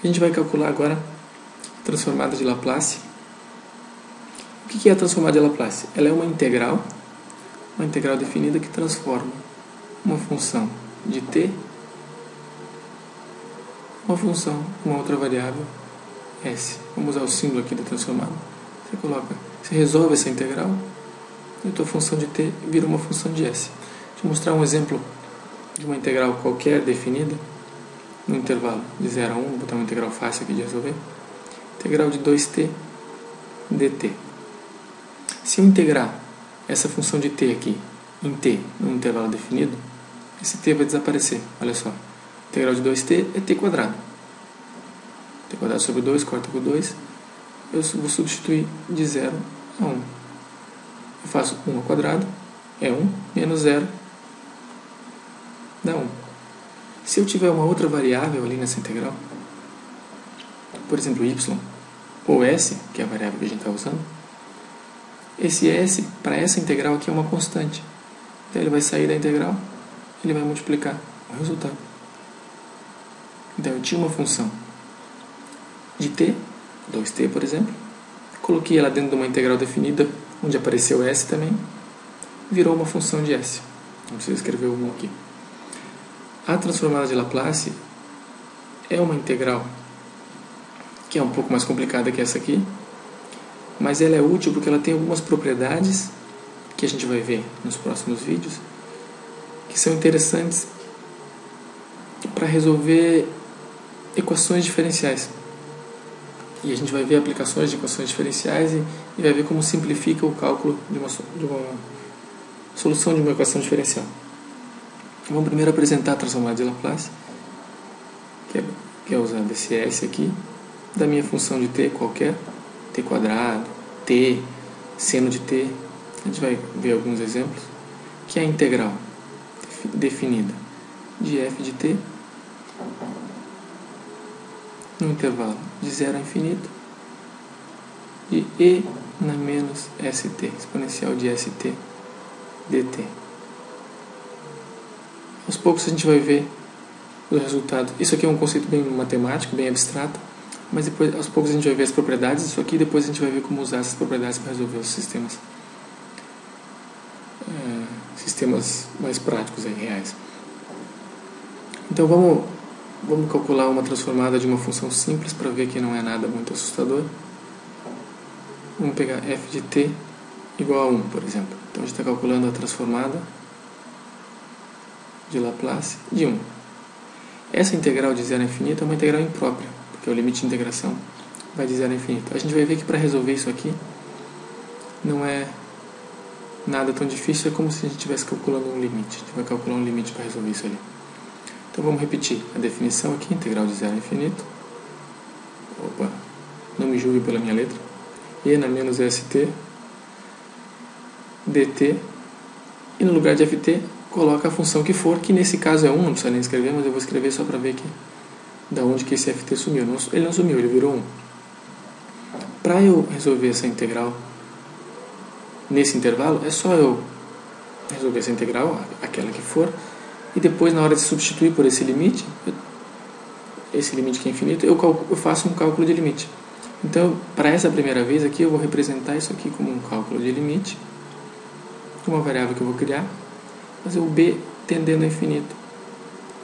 A gente vai calcular agora a transformada de Laplace. O que é a transformada de Laplace? Ela é uma integral definida que transforma uma função de t, uma função com uma outra variável, s. Vamos usar o símbolo aqui da transformada. Você resolve essa integral, e a tua função de t vira uma função de s. Deixa eu mostrar um exemplo de uma integral qualquer definida no intervalo de 0 a 1. Vou botar uma integral fácil aqui de resolver. Integral de 2t dt. Se eu integrar essa função de t aqui em t num intervalo definido, esse t vai desaparecer. Olha só. Integral de 2t é t quadrado. T quadrado sobre 2, corta por 2. Eu vou substituir de 0 a 1. Eu faço 1 ao quadrado, é 1, menos 0, dá 1. Se eu tiver uma outra variável ali nessa integral, por exemplo, y, ou s, que é a variável que a gente está usando, esse s, para essa integral aqui, é uma constante. Então ele vai sair da integral, ele vai multiplicar o resultado. Então eu tinha uma função de t, 2t por exemplo, coloquei ela dentro de uma integral definida, onde apareceu s também, virou uma função de s. Não precisa escrever o 1 aqui. A transformada de Laplace é uma integral que é um pouco mais complicada que essa aqui, mas ela é útil porque ela tem algumas propriedades que a gente vai ver nos próximos vídeos, que são interessantes para resolver equações diferenciais. E a gente vai ver aplicações de equações diferenciais e vai ver como simplifica o cálculo de uma solução de uma equação diferencial. Vamos primeiro apresentar a transformada de Laplace, que é usando esse s aqui, da minha função de t qualquer, t quadrado, t, seno de t. A gente vai ver alguns exemplos, que é a integral definida de f de t no intervalo de 0 a infinito de e na menos st, exponencial de st dt. Aos poucos a gente vai ver o resultado. Isso aqui é um conceito bem matemático, bem abstrato, mas depois, aos poucos a gente vai ver as propriedades disso aqui e depois a gente vai ver como usar essas propriedades para resolver os sistemas mais práticos, reais. Então vamos calcular uma transformada de uma função simples para ver que não é nada muito assustador. Vamos pegar f de t igual a 1, por exemplo. Então a gente está calculando a transformada de Laplace de 1. Essa integral de 0 a infinito é uma integral imprópria, porque o limite de integração vai de 0 a infinito. A gente vai ver que para resolver isso aqui não é nada tão difícil, é como se a gente estivesse calculando um limite. A gente vai calcular um limite para resolver isso ali. Então vamos repetir a definição aqui, integral de 0 a infinito. Opa, não me julgue pela minha letra. E na menos st dt, e no lugar de ft coloca a função que for, que nesse caso é 1, não precisa nem escrever, mas eu vou escrever só para ver que da onde que esse ft sumiu. Ele não sumiu, ele virou 1. Para eu resolver essa integral nesse intervalo, é só eu resolver essa integral, aquela que for, e depois na hora de substituir por esse limite que é infinito, eu faço um cálculo de limite. Então, para essa primeira vez aqui, eu vou representar isso aqui como um cálculo de limite, uma variável que eu vou criar, fazer o b tendendo a infinito,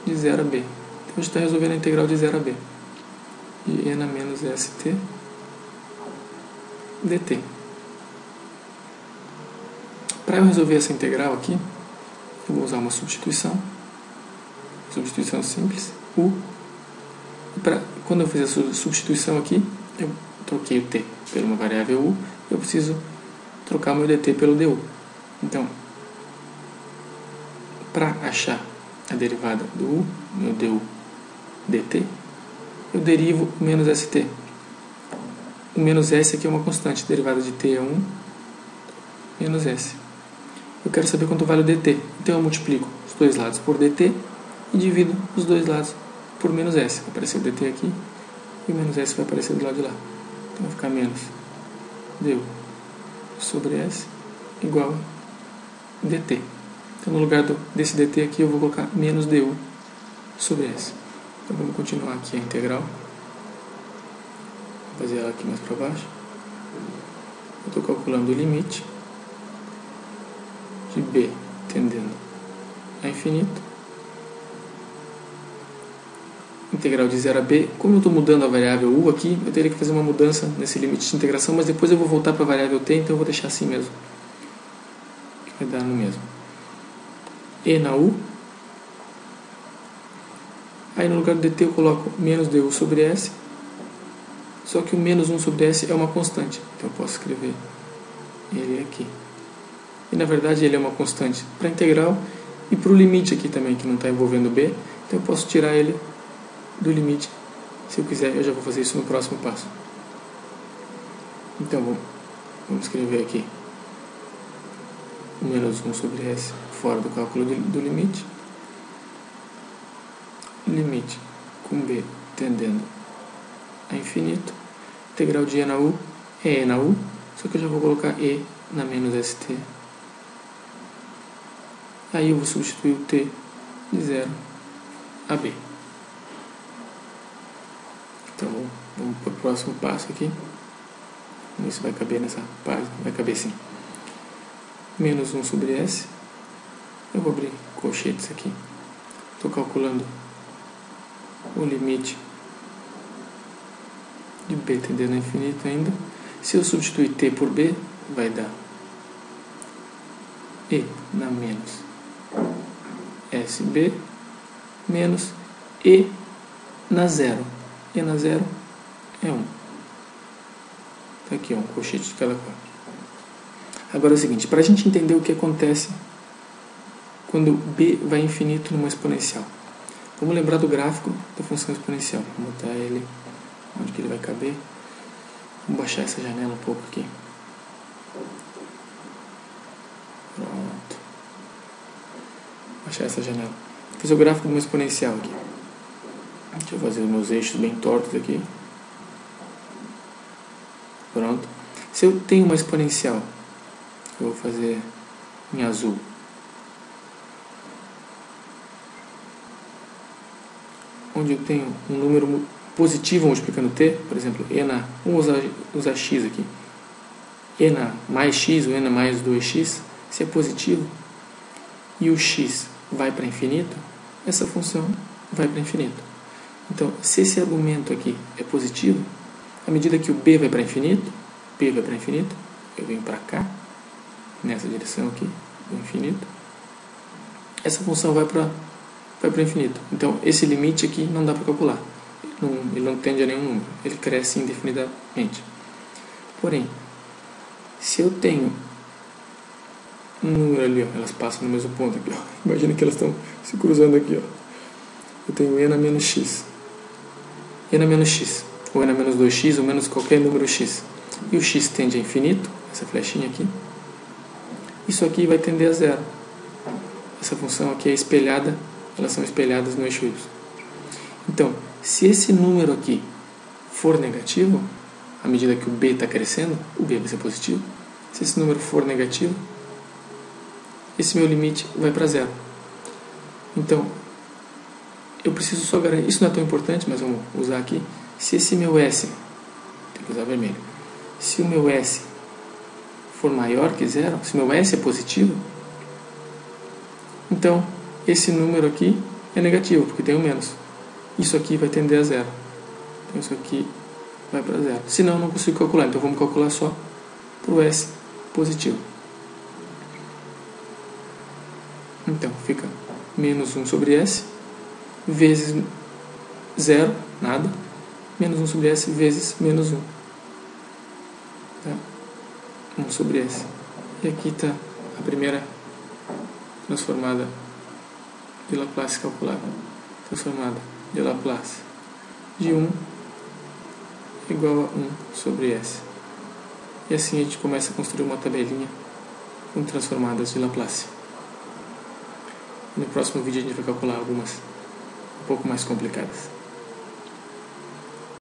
de 0 a b. Então, a gente está resolvendo a integral de 0 a b, de e na menos st dt. Para eu resolver essa integral aqui, eu vou usar uma substituição simples, u. Quando eu fizer a substituição aqui, eu troquei o t por uma variável u, eu preciso trocar meu dt pelo du. Então, para achar a derivada do u, meu du dt, eu derivo o menos st. O menos s aqui é uma constante, a derivada de t é 1, menos s. Eu quero saber quanto vale o dt, então eu multiplico os dois lados por dt e divido os dois lados por menos s. Vai aparecer o dt aqui e o menos s vai aparecer do lado de lá. Então vai ficar menos du sobre s igual a dt. Então no lugar desse dt aqui eu vou colocar menos du sobre s. Então vamos continuar aqui a integral. Vou fazer ela aqui mais para baixo. Eu estou calculando o limite de b tendendo a infinito. Integral de 0 a b. Como eu estou mudando a variável u aqui, eu teria que fazer uma mudança nesse limite de integração, mas depois eu vou voltar para a variável t, então eu vou deixar assim mesmo. Que vai dar no mesmo. E na u. Aí no lugar do dt eu coloco menos du sobre s. Só que o menos 1 sobre s é uma constante. Então eu posso escrever ele aqui. E na verdade ele é uma constante para a integral e para o limite aqui também, que não está envolvendo b. Então eu posso tirar ele do limite. Se eu quiser, eu já vou fazer isso no próximo passo. Então vamos escrever aqui menos 1 sobre s fora do cálculo do limite. Limite com b tendendo a infinito. Integral de e na u é e na u, só que eu já vou colocar e na menos st. Aí eu vou substituir o t de 0 a b. Então vamos para o próximo passo aqui. Vamos ver se vai caber nessa página. Vai caber sim. Menos 1 sobre s. Eu vou abrir colchetes aqui. Estou calculando o limite de b tendendo a infinito ainda. Se eu substituir t por b, vai dar e na menos sb menos e na 0. E na 0 é 1. Está aqui, um colchete de cada cor. Agora é o seguinte, para a gente entender o que acontece quando b vai infinito numa exponencial. Vamos lembrar do gráfico da função exponencial. Vou botar ele onde que ele vai caber. Vamos baixar essa janela um pouco aqui. Pronto. Baixar essa janela. Vou fazer o gráfico de uma exponencial aqui. Deixa eu fazer os meus eixos bem tortos aqui. Pronto. Se eu tenho uma exponencial, eu vou fazer em azul. Onde eu tenho um número positivo multiplicando t, por exemplo, vamos usar x aqui. E na mais x ou e na mais 2x, se é positivo, e o x vai para infinito, essa função vai para infinito. Então, se esse argumento aqui é positivo, à medida que o b vai para infinito, eu venho para cá, nessa direção aqui, do infinito, essa função vai para infinito. Então, esse limite aqui não dá para calcular. Ele não tende a nenhum número. Ele cresce indefinidamente. Porém, se eu tenho um número ali, ó, elas passam no mesmo ponto aqui. Ó. Imagina que elas estão se cruzando aqui. Ó. Eu tenho e na menos x. E na menos x. Ou e na menos 2x, ou menos qualquer número x. E o x tende a infinito, essa flechinha aqui. Isso aqui vai tender a zero. Essa função aqui é espelhada, elas são espelhadas no eixo y. Então, se esse número aqui for negativo, à medida que o b está crescendo, o b vai ser positivo. Se esse número for negativo, esse meu limite vai para zero. Então, eu preciso só garantir, isso não é tão importante, mas vamos usar aqui. Se esse meu s, tem que usar vermelho, se o meu s for maior que zero, se meu s é positivo, então esse número aqui é negativo, porque tem um menos. Isso aqui vai tender a zero. Então isso aqui vai para zero. Senão eu não consigo calcular, então vamos calcular só para o s positivo. Então fica menos 1 sobre s vezes 0, nada, menos 1 sobre s vezes menos 1. Tá? 1 sobre s. E aqui está a primeira transformada de Laplace calculada. Transformada de Laplace de 1 igual a 1 sobre s. E assim a gente começa a construir uma tabelinha com transformadas de Laplace. No próximo vídeo a gente vai calcular algumas um pouco mais complicadas.